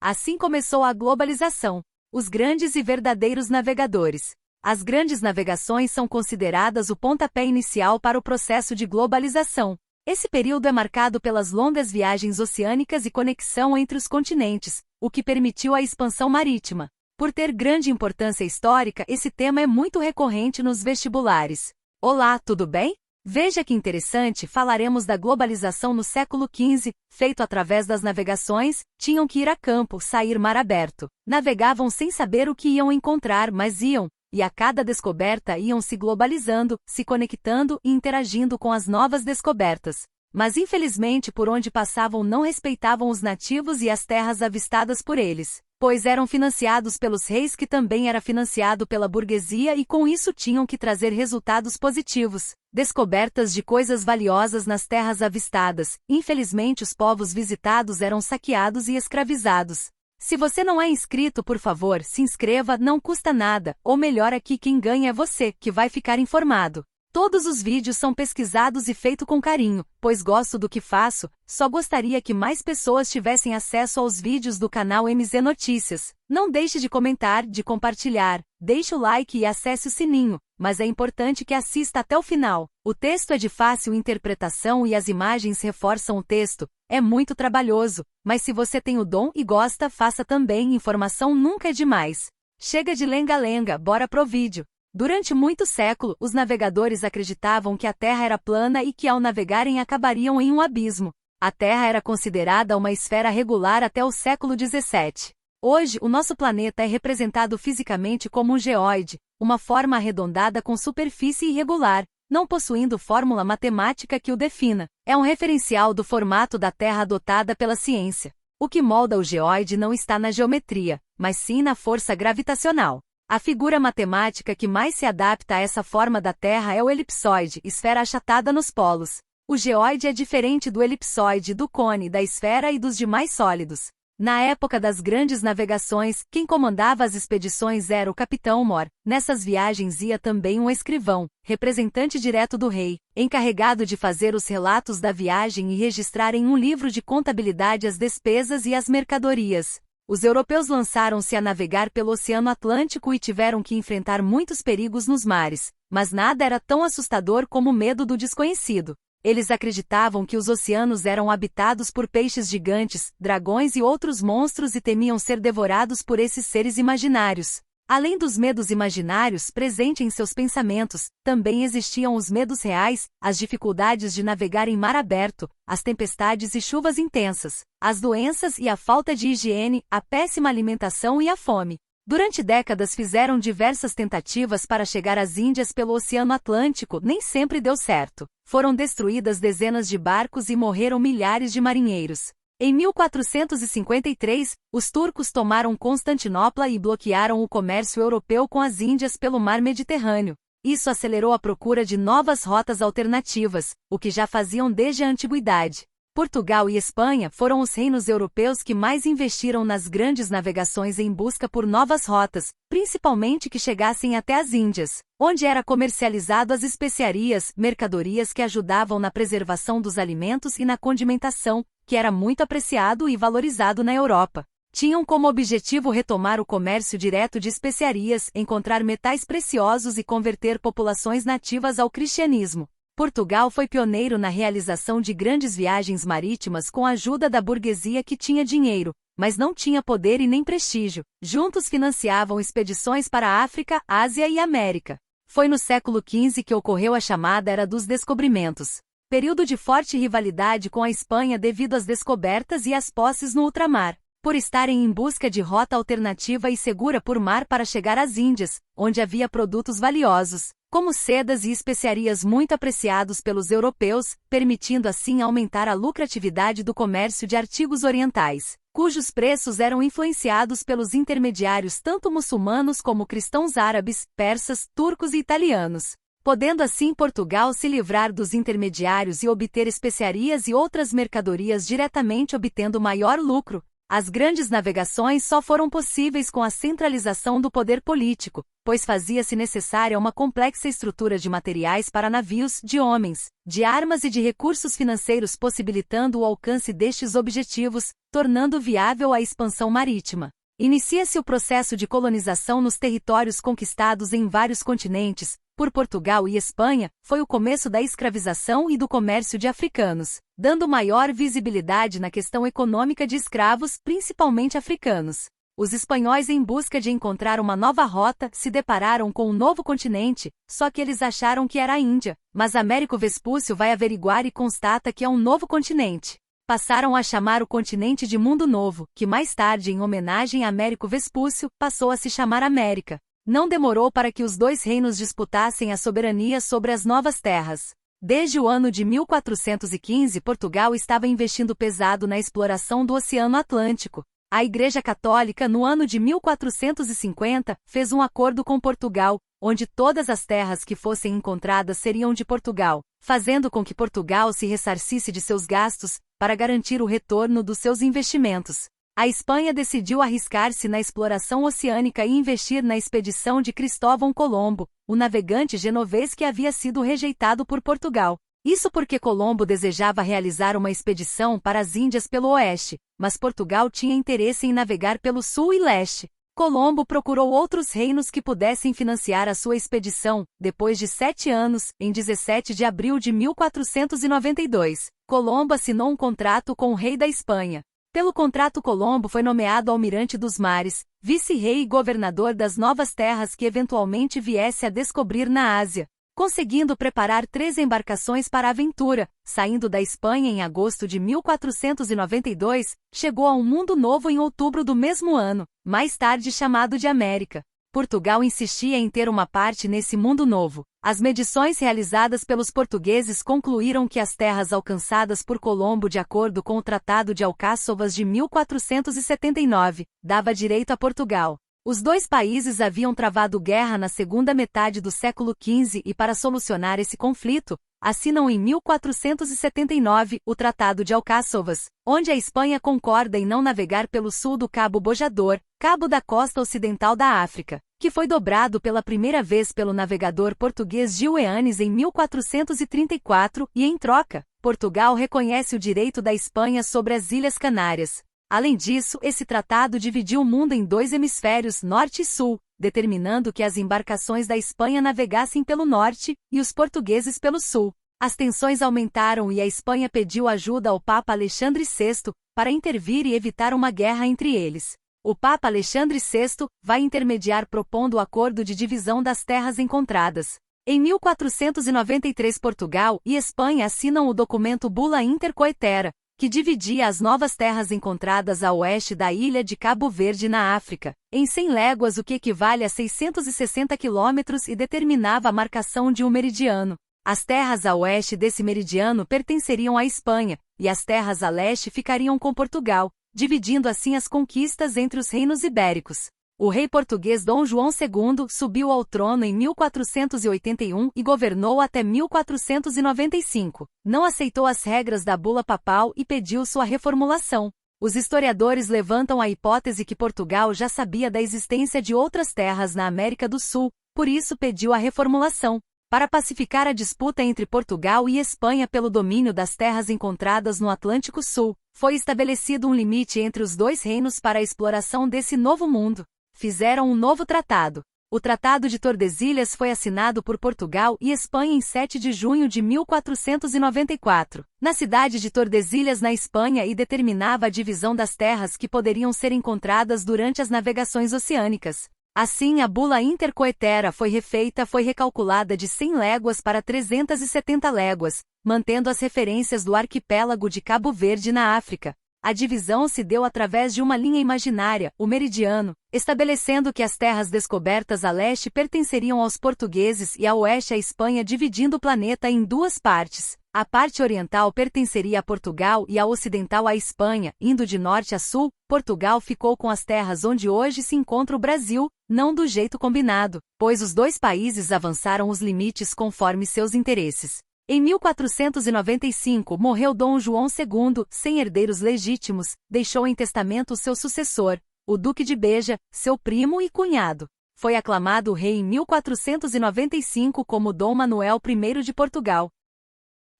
Assim começou a globalização. Os grandes e verdadeiros navegadores. As grandes navegações são consideradas o pontapé inicial para o processo de globalização. Esse período é marcado pelas longas viagens oceânicas e conexão entre os continentes, o que permitiu a expansão marítima. Por ter grande importância histórica, esse tema é muito recorrente nos vestibulares. Olá, tudo bem? Veja que interessante, falaremos da globalização no século XV, feito através das navegações, tinham que ir a campo, sair mar aberto. Navegavam sem saber o que iam encontrar, mas iam, e a cada descoberta iam se globalizando, se conectando e interagindo com as novas descobertas. Mas infelizmente por onde passavam não respeitavam os nativos e as terras avistadas por eles, pois eram financiados pelos reis que também era financiado pela burguesia e com isso tinham que trazer resultados positivos. Descobertas de coisas valiosas nas terras avistadas, infelizmente os povos visitados eram saqueados e escravizados. Se você não é inscrito, por favor, se inscreva, não custa nada, ou melhor aqui quem ganha é você, que vai ficar informado. Todos os vídeos são pesquisados e feitos com carinho, pois gosto do que faço, só gostaria que mais pessoas tivessem acesso aos vídeos do canal MZ Notícias. Não deixe de comentar, de compartilhar, deixe o like e acesse o sininho, mas é importante que assista até o final. O texto é de fácil interpretação e as imagens reforçam o texto, é muito trabalhoso, mas se você tem o dom e gosta, faça também, informação nunca é demais. Chega de lenga-lenga, bora pro vídeo. Durante muito século, os navegadores acreditavam que a Terra era plana e que ao navegarem acabariam em um abismo. A Terra era considerada uma esfera regular até o século XVII. Hoje, o nosso planeta é representado fisicamente como um geóide, uma forma arredondada com superfície irregular, não possuindo fórmula matemática que o defina. É um referencial do formato da Terra adotada pela ciência. O que molda o geóide não está na geometria, mas sim na força gravitacional. A figura matemática que mais se adapta a essa forma da Terra é o elipsoide, esfera achatada nos polos. O geóide é diferente do elipsoide, do cone, da esfera e dos demais sólidos. Na época das grandes navegações, quem comandava as expedições era o capitão Mor. Nessas viagens ia também um escrivão, representante direto do rei, encarregado de fazer os relatos da viagem e registrar em um livro de contabilidade as despesas e as mercadorias. Os europeus lançaram-se a navegar pelo Oceano Atlântico e tiveram que enfrentar muitos perigos nos mares, mas nada era tão assustador como o medo do desconhecido. Eles acreditavam que os oceanos eram habitados por peixes gigantes, dragões e outros monstros e temiam ser devorados por esses seres imaginários. Além dos medos imaginários presentes em seus pensamentos, também existiam os medos reais, as dificuldades de navegar em mar aberto, as tempestades e chuvas intensas, as doenças e a falta de higiene, a péssima alimentação e a fome. Durante décadas fizeram diversas tentativas para chegar às Índias pelo Oceano Atlântico, nem sempre deu certo. Foram destruídas dezenas de barcos e morreram milhares de marinheiros. Em 1453, os turcos tomaram Constantinopla e bloquearam o comércio europeu com as Índias pelo mar Mediterrâneo. Isso acelerou a procura de novas rotas alternativas, o que já faziam desde a antiguidade. Portugal e Espanha foram os reinos europeus que mais investiram nas grandes navegações em busca por novas rotas, principalmente que chegassem até as Índias, onde era comercializado as especiarias, mercadorias que ajudavam na preservação dos alimentos e na condimentação, que era muito apreciado e valorizado na Europa. Tinham como objetivo retomar o comércio direto de especiarias, encontrar metais preciosos e converter populações nativas ao cristianismo. Portugal foi pioneiro na realização de grandes viagens marítimas com a ajuda da burguesia que tinha dinheiro, mas não tinha poder e nem prestígio. Juntos financiavam expedições para a África, Ásia e América. Foi no século XV que ocorreu a chamada Era dos Descobrimentos. Período de forte rivalidade com a Espanha devido às descobertas e às posses no ultramar. Por estarem em busca de rota alternativa e segura por mar para chegar às Índias, onde havia produtos valiosos, como sedas e especiarias muito apreciados pelos europeus, permitindo assim aumentar a lucratividade do comércio de artigos orientais, cujos preços eram influenciados pelos intermediários tanto muçulmanos como cristãos árabes, persas, turcos e italianos. Podendo assim Portugal se livrar dos intermediários e obter especiarias e outras mercadorias diretamente obtendo maior lucro. As grandes navegações só foram possíveis com a centralização do poder político, pois fazia-se necessária uma complexa estrutura de materiais para navios, de homens, de armas e de recursos financeiros, possibilitando o alcance destes objetivos, tornando viável a expansão marítima. Inicia-se o processo de colonização nos territórios conquistados em vários continentes. Por Portugal e Espanha, foi o começo da escravização e do comércio de africanos, dando maior visibilidade na questão econômica de escravos, principalmente africanos. Os espanhóis, em busca de encontrar uma nova rota, se depararam com um novo continente, só que eles acharam que era a Índia, mas Américo Vespúcio vai averiguar e constata que é um novo continente. Passaram a chamar o continente de Mundo Novo, que mais tarde, em homenagem a Américo Vespúcio, passou a se chamar América. Não demorou para que os dois reinos disputassem a soberania sobre as novas terras. Desde o ano de 1415, Portugal estava investindo pesado na exploração do Oceano Atlântico. A Igreja Católica, no ano de 1450, fez um acordo com Portugal, onde todas as terras que fossem encontradas seriam de Portugal, fazendo com que Portugal se ressarcisse de seus gastos, para garantir o retorno dos seus investimentos. A Espanha decidiu arriscar-se na exploração oceânica e investir na expedição de Cristóvão Colombo, o navegante genovês que havia sido rejeitado por Portugal. Isso porque Colombo desejava realizar uma expedição para as Índias pelo oeste, mas Portugal tinha interesse em navegar pelo sul e leste. Colombo procurou outros reinos que pudessem financiar a sua expedição. Depois de 7 anos, em 17 de abril de 1492, Colombo assinou um contrato com o rei da Espanha. Pelo contrato, Colombo foi nomeado almirante dos mares, vice-rei e governador das novas terras que eventualmente viesse a descobrir na Ásia, conseguindo preparar 3 embarcações para a aventura. Saindo da Espanha em agosto de 1492, chegou a um mundo novo em outubro do mesmo ano, mais tarde chamado de América. Portugal insistia em ter uma parte nesse mundo novo. As medições realizadas pelos portugueses concluíram que as terras alcançadas por Colombo, de acordo com o Tratado de Alcáçovas de 1479, dava direito a Portugal. Os dois países haviam travado guerra na segunda metade do século XV e, para solucionar esse conflito, assinam em 1479 o Tratado de Alcáçovas, onde a Espanha concorda em não navegar pelo sul do Cabo Bojador, cabo da costa ocidental da África, que foi dobrado pela primeira vez pelo navegador português Gil Eanes em 1434, e, em troca, Portugal reconhece o direito da Espanha sobre as Ilhas Canárias. Além disso, esse tratado dividiu o mundo em 2 hemisférios, norte e sul, determinando que as embarcações da Espanha navegassem pelo norte e os portugueses pelo sul. As tensões aumentaram e a Espanha pediu ajuda ao Papa Alexandre VI para intervir e evitar uma guerra entre eles. O Papa Alexandre VI vai intermediar propondo o acordo de divisão das terras encontradas. Em 1493, Portugal e Espanha assinam o documento Bula Intercoetera, que dividia as novas terras encontradas a oeste da ilha de Cabo Verde na África, em 100 léguas, o que equivale a 660 quilômetros, e determinava a marcação de um meridiano. As terras a oeste desse meridiano pertenceriam à Espanha, e as terras a leste ficariam com Portugal, dividindo assim as conquistas entre os reinos ibéricos. O rei português Dom João II subiu ao trono em 1481 e governou até 1495. Não aceitou as regras da bula papal e pediu sua reformulação. Os historiadores levantam a hipótese que Portugal já sabia da existência de outras terras na América do Sul, por isso pediu a reformulação. Para pacificar a disputa entre Portugal e Espanha pelo domínio das terras encontradas no Atlântico Sul, foi estabelecido um limite entre os dois reinos para a exploração desse novo mundo. Fizeram um novo tratado. O Tratado de Tordesilhas foi assinado por Portugal e Espanha em 7 de junho de 1494, na cidade de Tordesilhas, na Espanha, e determinava a divisão das terras que poderiam ser encontradas durante as navegações oceânicas. Assim, a Bula Intercoetera foi refeita, foi recalculada de 100 léguas para 370 léguas, mantendo as referências do arquipélago de Cabo Verde na África. A divisão se deu através de uma linha imaginária, o meridiano, estabelecendo que as terras descobertas a leste pertenceriam aos portugueses e a oeste à Espanha, dividindo o planeta em 2 partes. A parte oriental pertenceria a Portugal e a ocidental à Espanha, indo de norte a sul. Portugal ficou com as terras onde hoje se encontra o Brasil, não do jeito combinado, pois os dois países avançaram os limites conforme seus interesses. Em 1495 morreu Dom João II, sem herdeiros legítimos, deixou em testamento seu sucessor, o Duque de Beja, seu primo e cunhado. Foi aclamado rei em 1495 como Dom Manuel I de Portugal.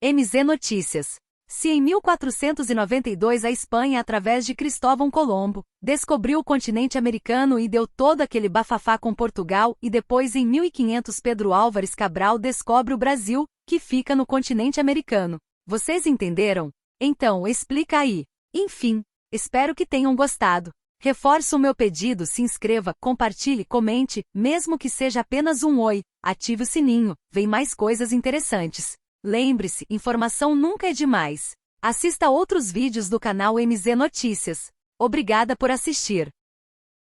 MZ Notícias. Se em 1492 a Espanha, através de Cristóvão Colombo, descobriu o continente americano e deu todo aquele bafafá com Portugal, e depois em 1500 Pedro Álvares Cabral descobre o Brasil, que fica no continente americano. Vocês entenderam? Então, explica aí. Enfim, espero que tenham gostado. Reforço o meu pedido: se inscreva, compartilhe, comente, mesmo que seja apenas um oi, ative o sininho, vem mais coisas interessantes. Lembre-se, informação nunca é demais. Assista outros vídeos do canal MZ Notícias. Obrigada por assistir.